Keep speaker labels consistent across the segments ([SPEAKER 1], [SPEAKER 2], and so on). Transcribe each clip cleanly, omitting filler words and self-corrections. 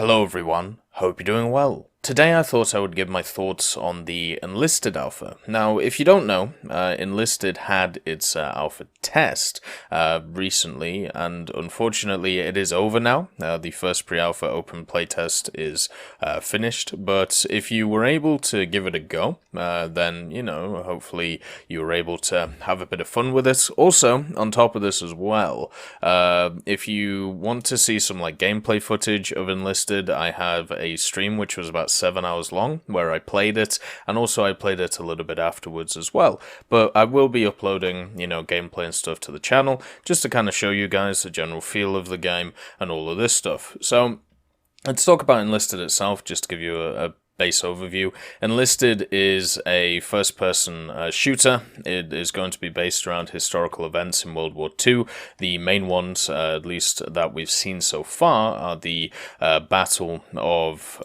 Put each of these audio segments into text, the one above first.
[SPEAKER 1] Hello everyone, hope you're doing well. Today I thought I would give my thoughts on the Enlisted alpha. Now, if you don't know, Enlisted had its alpha test recently, and unfortunately it is over now. The first pre-alpha open playtest is finished, but if you were able to give it a go, then, hopefully you were able to have a bit of fun with it. Also, on top of this as well, if you want to see some gameplay footage of Enlisted, I have a stream which was about 7 hours long where I played it, and also I played it a little bit afterwards as well. But I will be uploading, gameplay and stuff to the channel just to kind of show you guys the general feel of the game and all of this stuff. So let's talk about Enlisted itself, just to give you a base overview. Enlisted is a first-person shooter. It is going to be based around historical events in World War II. The main ones, at least that we've seen so far, are the Battle of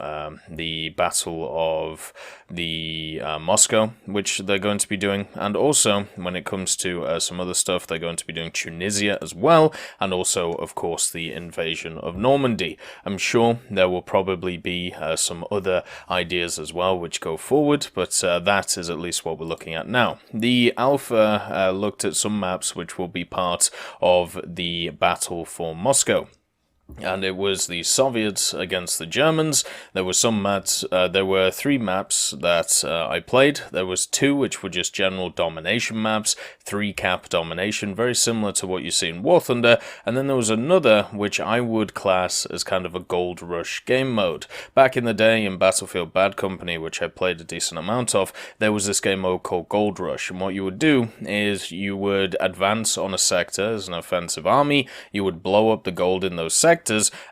[SPEAKER 1] Moscow, which they're going to be doing, and also when it comes to some other stuff, they're going to be doing Tunisia as well, and also, of course, the invasion of Normandy. I'm sure there will probably be some other ideas as well which go forward, but that is at least what we're looking at now. The alpha looked at some maps which will be part of the battle for Moscow. And it was the Soviets against the Germans. There were some maps, there were 3 maps that I played. There was 2 which were just general domination maps, 3-cap domination, very similar to what you see in War Thunder, and then there was another which I would class as kind of a gold rush game mode. Back in the day in Battlefield Bad Company, which I played a decent amount of, there was this game mode called Gold Rush, and what you would do is you would advance on a sector as an offensive army, you would blow up the gold in those sectors,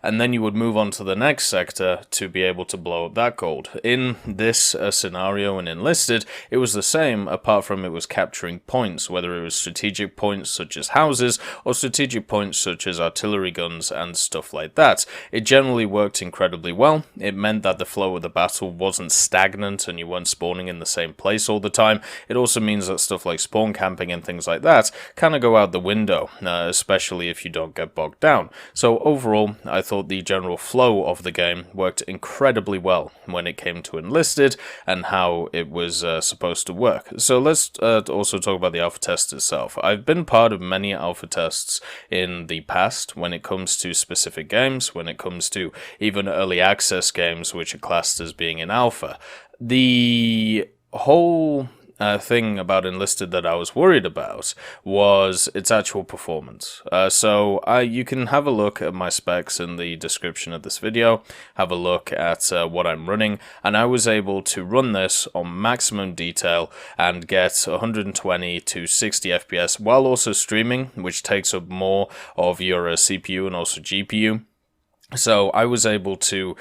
[SPEAKER 1] and then you would move on to the next sector to be able to blow up that gold. In this scenario in Enlisted, it was the same, apart from it was capturing points, whether it was strategic points such as houses, or strategic points such as artillery guns and stuff like that. It generally worked incredibly well. It meant that the flow of the battle wasn't stagnant and you weren't spawning in the same place all the time. It also means that stuff like spawn camping and things like that kind of go out the window, especially if you don't get bogged down. So overall, I thought the general flow of the game worked incredibly well when it came to Enlisted and how it was supposed to work. So let's also talk about the alpha test itself. I've been part of many alpha tests in the past when it comes to specific games, when it comes to even early access games which are classed as being in alpha. The whole thing about Enlisted that I was worried about was its actual performance. So you can have a look at my specs in the description of this video, have a look at what I'm running, and I was able to run this on maximum detail and get 120 to 60 FPS while also streaming, which takes up more of your CPU and also GPU. So I was able to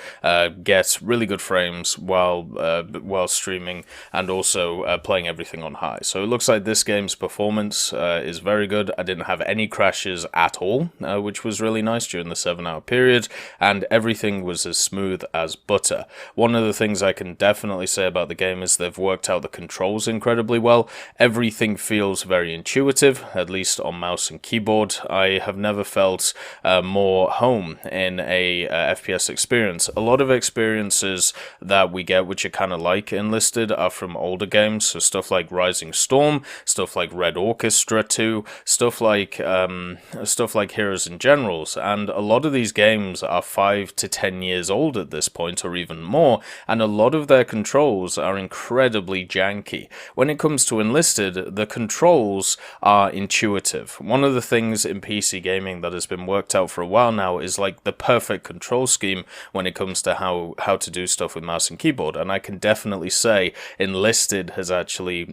[SPEAKER 1] get really good frames while streaming and also playing everything on high. So it looks like this game's performance is very good. I didn't have any crashes at all, which was really nice during the 7-hour period, and everything was as smooth as butter. One of the things I can definitely say about the game is they've worked out the controls incredibly well. Everything feels very intuitive, at least on mouse and keyboard. I have never felt more home in a FPS experience. A lot of experiences that we get which are kind of like Enlisted are from older games, so stuff like Rising Storm, stuff like Red Orchestra 2, stuff like Heroes and Generals, and a lot of these games are 5 to 10 years old at this point, or even more, and a lot of their controls are incredibly janky. When it comes to Enlisted, the controls are intuitive. One of the things in PC gaming that has been worked out for a while now is like the perfect control scheme when it comes to how to do stuff with mouse and keyboard, and I can definitely say Enlisted has actually,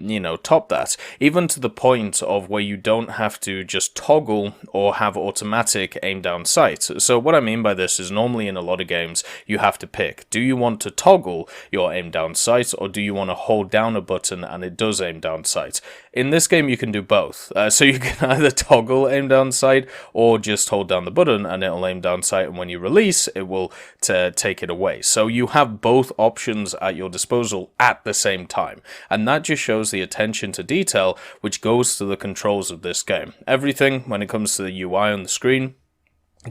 [SPEAKER 1] topped that, even to the point of where you don't have to just toggle or have automatic aim down sight. So what I mean by this is normally in a lot of games you have to pick, do you want to toggle your aim down sight or do you want to hold down a button and it does aim down sight? In this game you can do both, so you can either toggle aim down sight or just hold down the button and it'll aim down sight, and when you release it will take it away. So you have both options at your disposal at the same time, and that just shows the attention to detail which goes to the controls of this game. Everything when it comes to the UI on the screen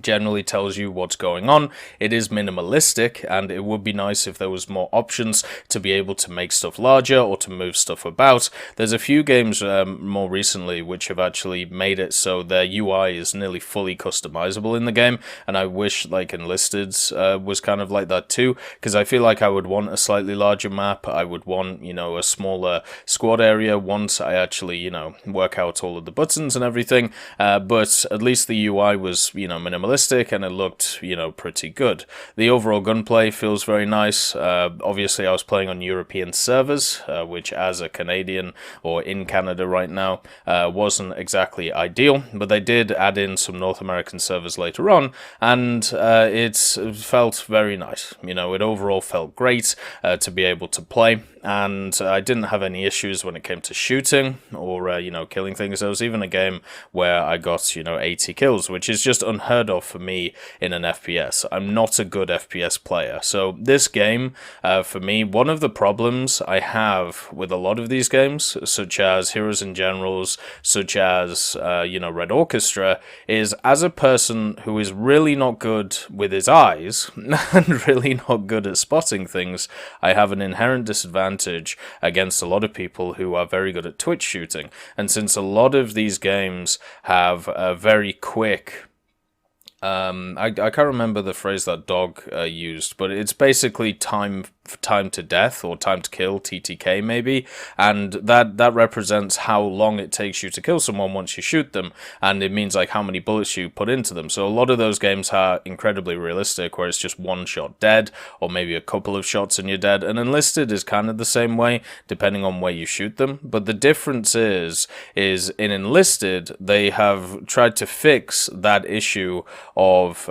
[SPEAKER 1] generally tells you what's going on. It is minimalistic, and it would be nice if there was more options to be able to make stuff larger or to move stuff about. There's a few games more recently which have actually made it so their UI is nearly fully customizable in the game, and I wish like Enlisted was kind of like that too, because I feel like I would want a slightly larger map. I would want, you know, a smaller squad area once I actually, you know, work out all of the buttons and everything, but at least the UI was, you know, minimalistic, and it looked, you know, pretty good. The overall gunplay feels very nice. Obviously, I was playing on European servers, which as a Canadian or in Canada right now wasn't exactly ideal, but they did add in some North American servers later on, and it felt very nice. You know, it overall felt great to be able to play, and I didn't have any issues when it came to shooting or, you know, killing things. There was even a game where I got, you know, 80 kills, which is just unheard of for me in an FPS. I'm not a good FPS player. So this game, for me, one of the problems I have with a lot of these games, such as Heroes and Generals, such as, you know, Red Orchestra, is as a person who is really not good with his eyes and really not good at spotting things, I have an inherent disadvantage against a lot of people who are very good at twitch shooting. And since a lot of these games have a very quick I can't remember the phrase that Dog used, but it's basically time to death or time to kill, TTK maybe, and that represents how long it takes you to kill someone once you shoot them, and it means like how many bullets you put into them. So a lot of those games are incredibly realistic, where it's just one shot dead, or maybe a couple of shots and you're dead. And Enlisted is kind of the same way, depending on where you shoot them. But the difference is in Enlisted, they have tried to fix that issue of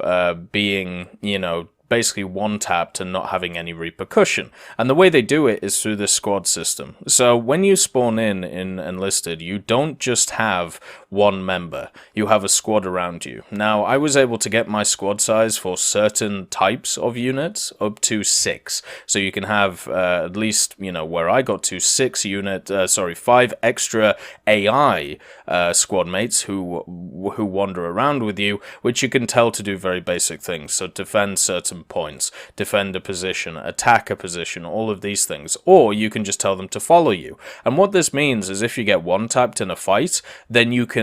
[SPEAKER 1] being, you know, basically one-tapped and not having any repercussion. And the way they do it is through the squad system. So when you spawn in Enlisted, you don't just have one member, you have a squad around you. Now, I was able to get my squad size for certain types of units up to 6. So you can have at least, you know, where I got to 5 extra AI squad mates who wander around with you, which you can tell to do very basic things. So defend certain points, defend a position, attack a position, all of these things. Or you can just tell them to follow you. And what this means is if you get one-tapped in a fight, then you can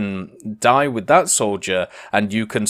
[SPEAKER 1] die with that soldier, and you can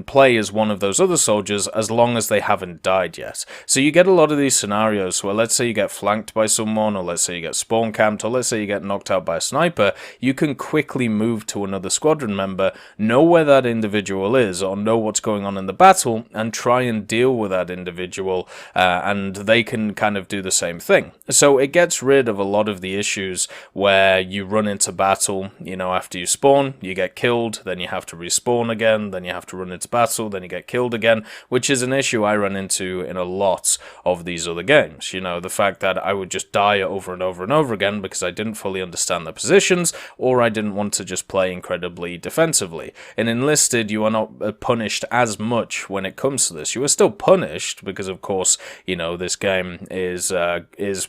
[SPEAKER 1] play as one of those other soldiers as long as they haven't died yet. So you get a lot of these scenarios where, let's say you get flanked by someone, or let's say you get spawn camped, or let's say you get knocked out by a sniper, you can quickly move to another squadron member, know where that individual is, or know what's going on in the battle, and try and deal with that individual, and they can kind of do the same thing. So it gets rid of a lot of the issues where you run into battle, you know, after you spawn, you get killed, then you have to respawn again, then you have to run into battle, then you get killed again, which is an issue I run into in a lot of these other games. You know, the fact that I would just die over and over and over again because I didn't fully understand the positions, or I didn't want to just play incredibly defensively. In Enlisted, you are not punished as much when it comes to this. You are still punished because, of course, you know, this game is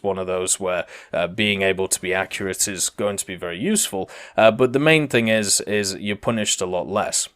[SPEAKER 1] one of those where being able to be accurate is going to be very useful, but the main thing is you're punished a lot less.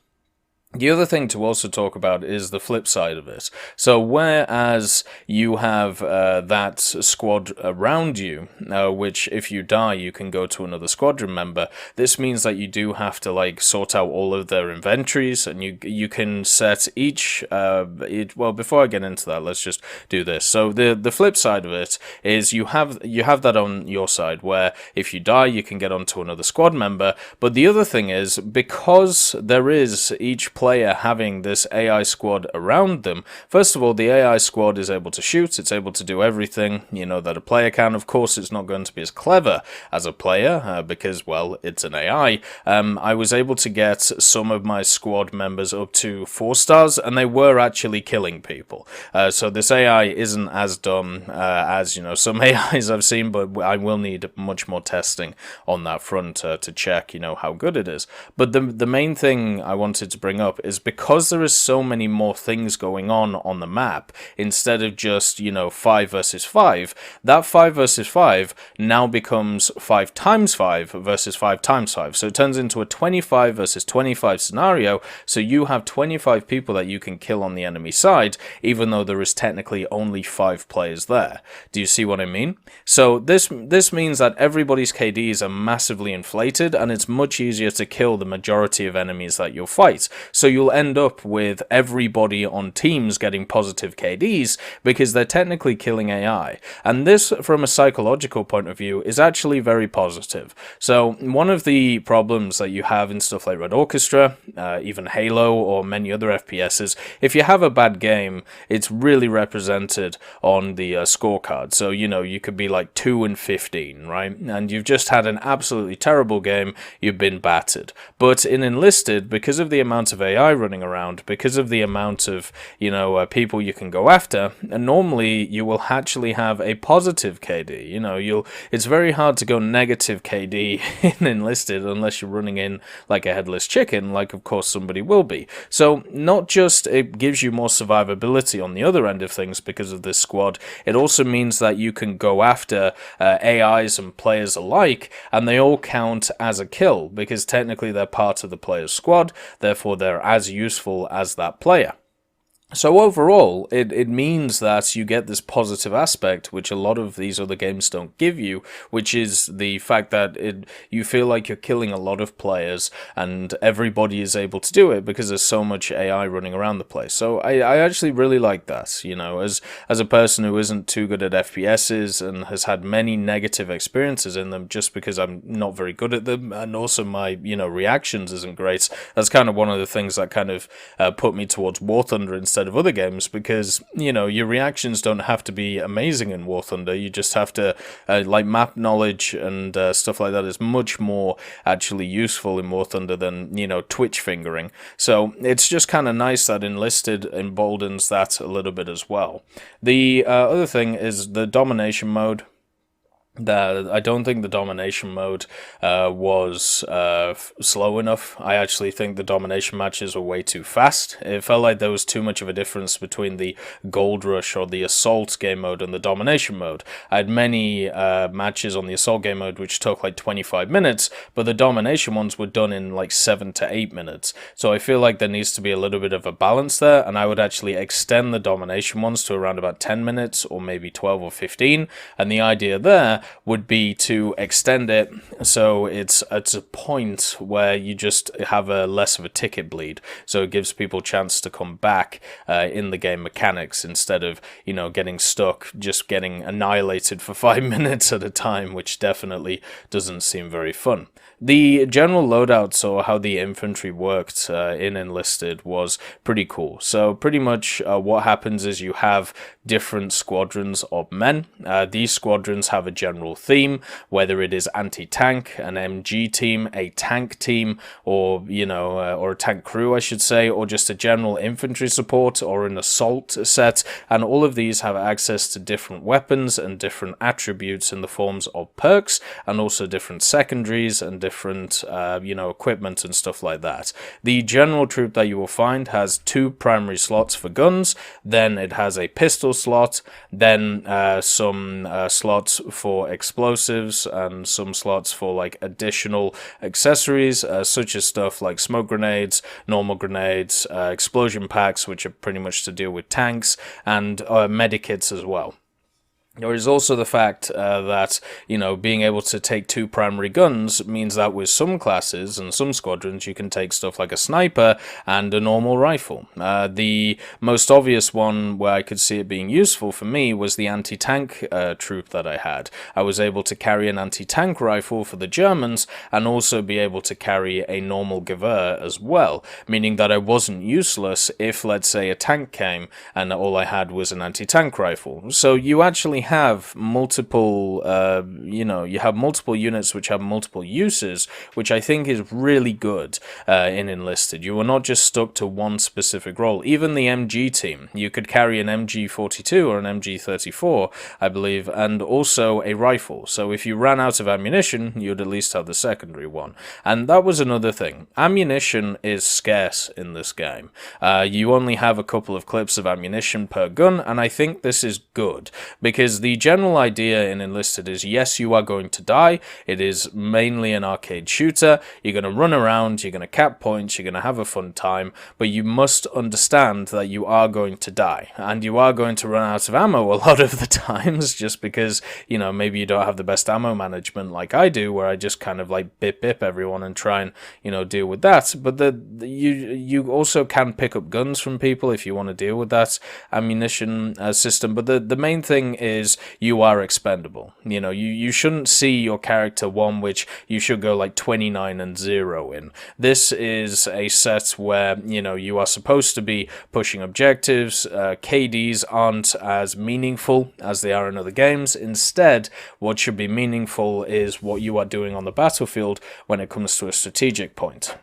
[SPEAKER 1] The other thing to also talk about is the flip side of it. So whereas you have that squad around you, which if you die you can go to another squadron member, this means that you do have to like sort out all of their inventories, and you can set each well, before I get into that, let's just do this. So the flip side of it is you have that on your side where if you die you can get onto another squad member, but the other thing is, because there is each player having this AI squad around them, first of all, the AI squad is able to shoot, it's able to do everything, you know, that a player can. Of course, it's not going to be as clever as a player, because, well, it's an AI. I was able to get some of my squad members up to 4 stars, and they were actually killing people. So this AI isn't as dumb as, you know, some AIs I've seen, but I will need much more testing on that front to check, you know, how good it is. But the main thing I wanted to bring up up is because there is so many more things going on the map, instead of just, 5 versus 5, that 5 versus 5 now becomes 5 times 5 versus 5 times 5. So it turns into a 25 versus 25 scenario, so you have 25 people that you can kill on the enemy side, even though there is technically only 5 players there. Do you see what I mean? So this means that everybody's KDs are massively inflated, and it's much easier to kill the majority of enemies that you'll fight. So you'll end up with everybody on teams getting positive KDs because they're technically killing AI. And this, from a psychological point of view, is actually very positive. So one of the problems that you have in stuff like Red Orchestra, even Halo or many other FPSs, if you have a bad game, it's really represented on the scorecard. So, you could be like 2-15, right? And you've just had an absolutely terrible game, you've been battered. But in Enlisted, because of the amount of AI running around, because of the amount of, people you can go after, and normally you will actually have a positive KD. It's very hard to go negative KD in Enlisted unless you're running in like a headless chicken, like of course somebody will be. So not just it gives you more survivability on the other end of things because of this squad, it also means that you can go after AIs and players alike, and they all count as a kill because technically they're part of the player's squad, therefore they're as useful as that player. So overall, it means that you get this positive aspect, which a lot of these other games don't give you, which is the fact that you feel like you're killing a lot of players, and everybody is able to do it because there's so much AI running around the place. So I actually really like that, as a person who isn't too good at FPSs and has had many negative experiences in them just because I'm not very good at them, and also my, reactions isn't great. That's kind of one of the things that kind of put me towards War Thunder instead of other games, because your reactions don't have to be amazing in War Thunder. You just have to like map knowledge and stuff like that is much more actually useful in War Thunder than twitch fingering. So it's just kind of nice that Enlisted emboldens that a little bit as well. The other thing is the Domination Mode. I don't think the Domination Mode was slow enough. I actually think the Domination matches were way too fast. It felt like there was too much of a difference between the Gold Rush or the Assault game mode and the Domination Mode. I had many matches on the Assault game mode which took like 25 minutes, but the Domination ones were done in like 7 to 8 minutes. So I feel like there needs to be a little bit of a balance there, and I would actually extend the Domination ones to around about 10 minutes or maybe 12 or 15, and the idea there would be to extend it so it's at a point where you just have a less of a ticket bleed, so it gives people a chance to come back in the game mechanics instead of getting stuck, just getting annihilated for 5 minutes at a time, which definitely doesn't seem very fun. The general loadouts, or how the infantry worked in Enlisted, was pretty cool. So pretty much what happens is you have different squadrons of men. These squadrons have a general theme, whether it is anti-tank, an MG team, a tank team, or or a tank crew, I should say, or just a general infantry support or an assault set. And all of these have access to different weapons and different attributes in the forms of perks, and also different secondaries and different equipment and stuff like that. The general troop that you will find has 2 primary slots for guns, then it has a pistol slot, then some slots for explosives, and some slots for like additional accessories, such as stuff like smoke grenades, normal grenades, explosion packs, which are pretty much to deal with tanks, and medikits as well. There is also the fact that, being able to take 2 primary guns means that with some classes and some squadrons, you can take stuff like a sniper and a normal rifle. The most obvious one where I could see it being useful for me was the anti-tank troop that I had. I was able to carry an anti-tank rifle for the Germans and also be able to carry a normal Gewehr as well, meaning that I wasn't useless if, let's say, a tank came and all I had was an anti-tank rifle. So you actually have multiple, you have multiple units which have multiple uses, which I think is really good in Enlisted. You are not just stuck to one specific role. Even the MG team, you could carry an MG42 or an MG34, I believe, and also a rifle. So if you ran out of ammunition, you'd at least have the secondary one. And that was another thing. Ammunition is scarce in this game. You only have a couple of clips of ammunition per gun, and I think this is good, because the general idea in Enlisted is, yes, you are going to die. It is mainly an arcade shooter. You're going to run around, you're going to cap points, you're going to have a fun time, but you must understand that you are going to die, and you are going to run out of ammo a lot of the times, just because, maybe you don't have the best ammo management like I do, where I just kind of like bip everyone and try and, deal with that. But you also can pick up guns from people if you want to deal with that ammunition system. But the main thing is you are expendable. You shouldn't see your character one which you should go like 29 and 0 in. This is a set where, you are supposed to be pushing objectives. KDs aren't as meaningful as they are in other games. Instead, what should be meaningful is what you are doing on the battlefield when it comes to a strategic point.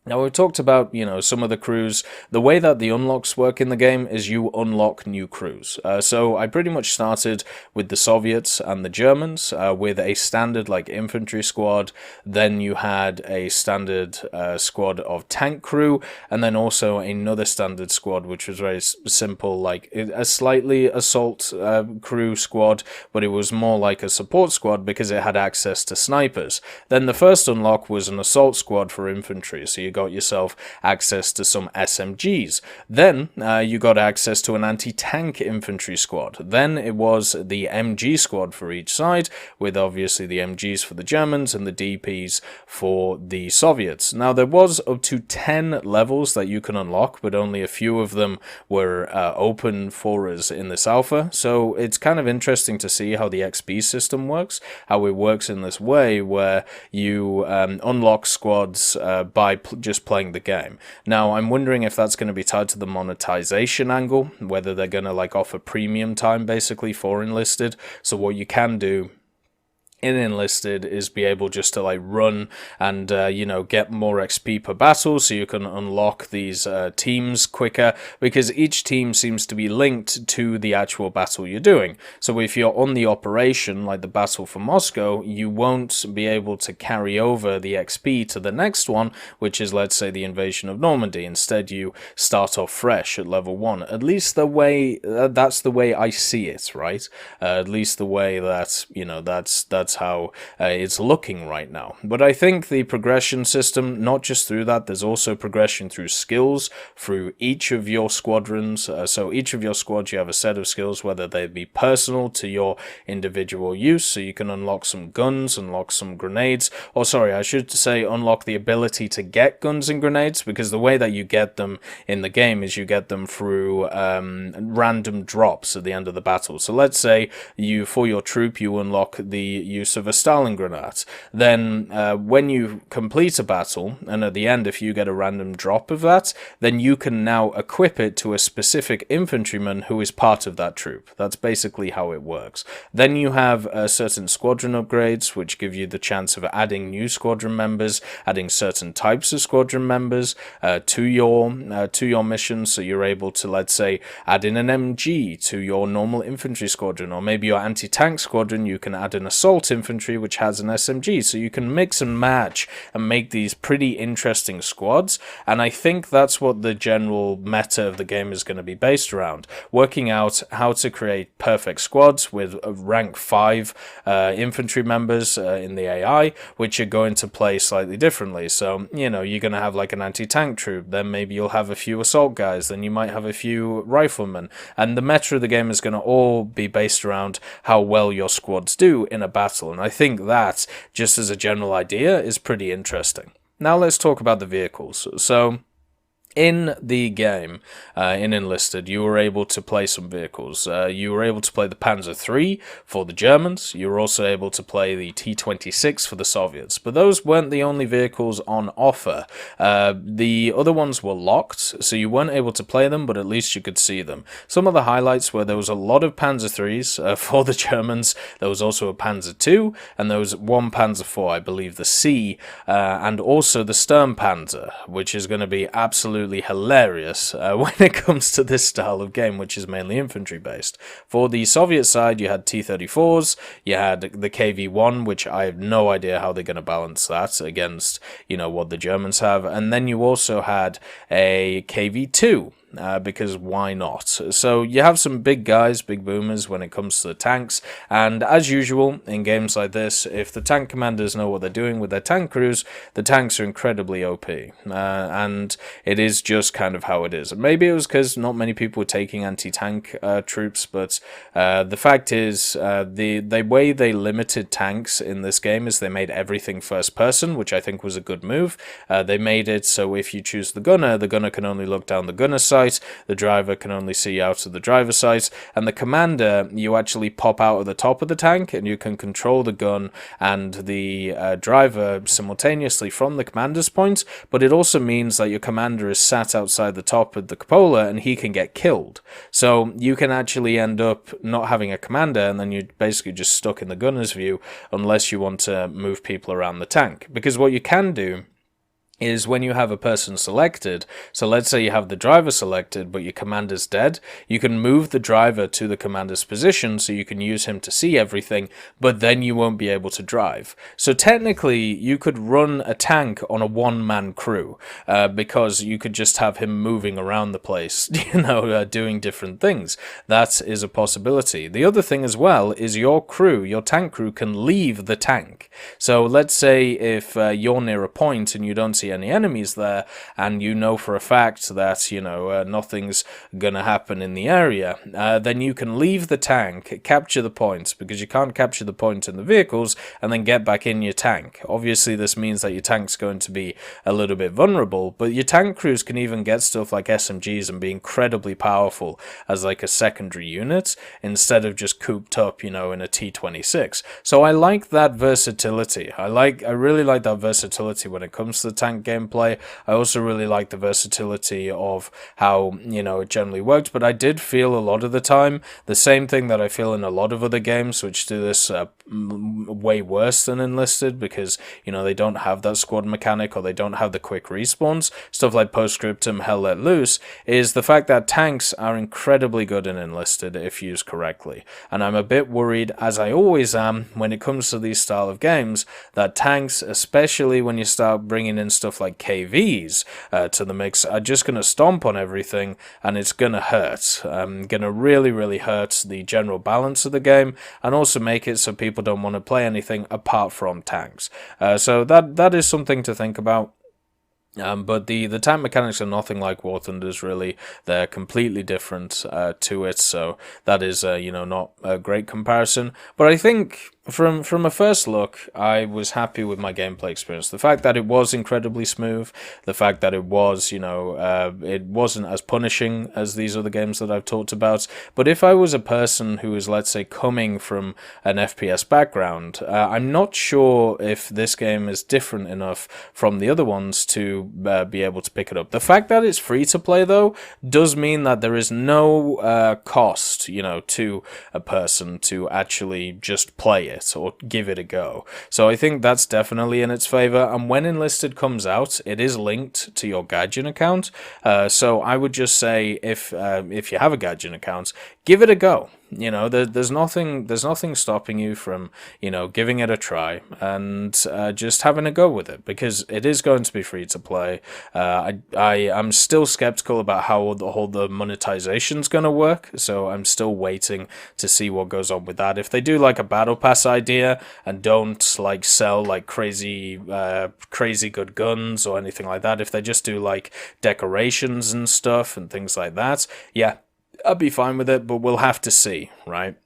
[SPEAKER 1] Now, we've talked about, some of the crews. The way that the unlocks work in the game is you unlock new crews. So I pretty much started with the Soviets and the Germans with a standard, infantry squad. Then you had a standard squad of tank crew, and then also another standard squad, which was very simple, a slightly assault crew squad, but it was more like a support squad because it had access to snipers. Then the first unlock was an assault squad for infantry, so you got yourself access to some SMGs. Then you got access to an anti-tank infantry squad. Then it was the MG squad for each side, with obviously the MGs for the Germans and the DPs for the Soviets. Now, there was up to 10 levels that you can unlock, but only a few of them were open for us in this alpha. So it's kind of interesting to see how the XP system works, how it works in this way where you unlock squads by just playing the game. Now, I'm wondering if that's going to be tied to the monetization angle, whether they're going to offer premium time basically for Enlisted. So what you can do in Enlisted is be able just to run and get more XP per battle, so you can unlock these teams quicker, because each team seems to be linked to the actual battle you're doing. So if you're on the operation, like the battle for Moscow, you won't be able to carry over the XP to the next one, which is, let's say, the invasion of Normandy. Instead, you start off fresh at level 1. At least the way that's the way I see it, right? At least the way that that's how it's looking right now. But I think the progression system, not just through that, there's also progression through skills through each of your squadrons. So each of your squads, you have a set of skills, whether they be personal to your individual use, so you can unlock some guns, unlock some grenades, or sorry, I should say unlock the ability to get guns and grenades, because the way that you get them in the game is you get them through random drops at the end of the battle. So let's say for your troop, you unlock the use of a Stalingrad. Then when you complete a battle, and at the end if you get a random drop of that, then you can now equip it to a specific infantryman who is part of that troop. That's basically how it works. Then you have certain squadron upgrades, which give you the chance of adding new squadron members, adding certain types of squadron members to your missions. So you're able to, let's say, add in an MG to your normal infantry squadron, or maybe your anti-tank squadron, you can add an assault infantry which has an SMG. So you can mix and match and make these pretty interesting squads, and I think that's what the general meta of the game is going to be based around, working out how to create perfect squads with rank 5 infantry members in the AI, which are going to play slightly differently. So you're going to have an anti-tank troop, then maybe you'll have a few assault guys, then you might have a few riflemen, and the meta of the game is going to all be based around how well your squads do in a battle. And I think that, just as a general idea, is pretty interesting. Now let's talk about the vehicles. So In the game, in Enlisted, you were able to play some vehicles. You were able to play the Panzer III for the Germans. You were also able to play the T-26 for the Soviets. But those weren't the only vehicles on offer. The other ones were locked, so you weren't able to play them, but at least you could see them. Some of the highlights were there was a lot of Panzer IIIs for the Germans. There was also a Panzer II, and there was one Panzer IV, I believe the C, and also the Sturmpanzer, which is going to be absolutely hilarious when it comes to this style of game, which is mainly infantry based. For the Soviet side, you had T-34s, you had the KV-1, which I have no idea how they're going to balance that against, what the Germans have, and then you also had a KV-2. Because why not? So you have some big guys, big boomers when it comes to the tanks, and as usual in games like this, if the tank commanders know what they're doing with their tank crews, the tanks are incredibly OP, and it is just kind of how it is. Maybe it was because not many people were taking anti-tank troops, but the fact is, the way they limited tanks in this game is they made everything first person, which I think was a good move. They made it so if you choose the gunner can only look down the gunner side, the driver can only see out of the driver's sight, and the commander, you actually pop out of the top of the tank and you can control the gun and the driver simultaneously from the commander's point, but it also means that your commander is sat outside the top of the cupola and he can get killed. So you can actually end up not having a commander and then you're basically just stuck in the gunner's view unless you want to move people around the tank. Because what you can do is when you have a person selected, so let's say you have the driver selected but your commander's dead, you can move the driver to the commander's position so you can use him to see everything, but then you won't be able to drive. So technically you could run a tank on a one-man crew, because you could just have him moving around the place, doing different things. That is a possibility. The other thing as well is your tank crew can leave the tank. So let's say if you're near a point and you don't see any enemies there, and you know for a fact that nothing's gonna happen in the area, then you can leave the tank, capture the points, because you can't capture the point in the vehicles, and then get back in your tank. Obviously this means that your tank's going to be a little bit vulnerable, but your tank crews can even get stuff like SMGs and be incredibly powerful as like a secondary unit instead of just cooped up in a T-26. So I like that versatility. I really like that versatility when it comes to the tank gameplay. I also really like the versatility of how it generally worked, but I did feel a lot of the time the same thing that I feel in a lot of other games which do this way worse than Enlisted, because they don't have that squad mechanic or they don't have the quick respawns. Stuff like Postscriptum, Hell Let Loose, is the fact that tanks are incredibly good in Enlisted if used correctly, and I'm a bit worried, as I always am when it comes to these style of games, that tanks, especially when you start bringing in stuff like KVs to the mix, are just going to stomp on everything, and it's going to hurt. Going to really, really hurt the general balance of the game, and also make it so people don't want to play anything apart from tanks. So that is something to think about. But the tank mechanics are nothing like War Thunder's, really. They're completely different to it, so that is not a great comparison. But I think from a first look, I was happy with my gameplay experience. The fact that it was incredibly smooth, the fact that it was, it wasn't as punishing as these other games that I've talked about. But if I was a person who is, let's say, coming from an FPS background, I'm not sure if this game is different enough from the other ones to be able to pick it up. The fact that it's free to play, though, does mean that there is no cost, to a person to actually just play it or give it a go. So I think that's definitely in its favor, and when Enlisted comes out, it is linked to your Gadget account. So I would just say if you have a Gadget account, give it a go. There's nothing stopping you from giving it a try and just having a go with it, because it is going to be free to play. I'm still skeptical about how the monetization's going to work, so I'm still waiting to see what goes on with that. If they do like a battle pass idea and don't like sell like crazy good guns or anything like that, if they just do like decorations and stuff and things like that, yeah, I'd be fine with it, but we'll have to see, right?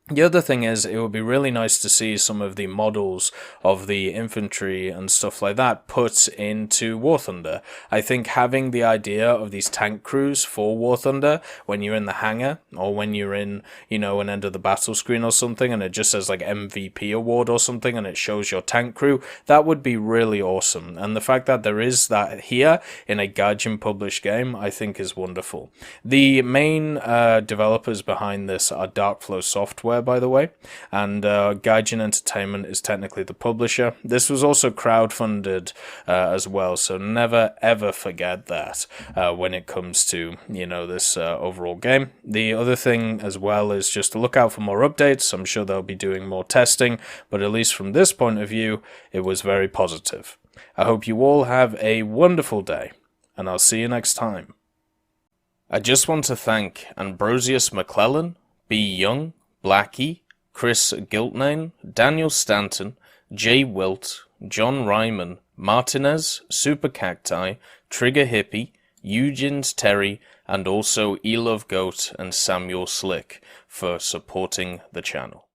[SPEAKER 1] The other thing is, it would be really nice to see some of the models of the infantry and stuff like that put into War Thunder. I think having the idea of these tank crews for War Thunder when you're in the hangar, or when you're in, you know, an end of the battle screen or something, and it just says like MVP award or something, and it shows your tank crew, that would be really awesome. And the fact that there is that here in a Gaijin published game, I think is wonderful. The main developers behind this are Darkflow Software, by the way, and Gaijin Entertainment is technically the publisher. This was also crowdfunded as well, so never ever forget that when it comes to, you know, this overall game. The other thing as well is just to look out for more updates. I'm sure they'll be doing more testing, but at least from this point of view, it was very positive. I hope you all have a wonderful day, and I'll see you next time. I just want to thank Ambrosius McClellan, B. Young, Blackie, Chris Giltnane, Daniel Stanton, Jay Wilt, John Ryman, Martinez, Super Cacti, Trigger Hippie, Eugens Terry, and also Elove Goat and Samuel Slick for supporting the channel.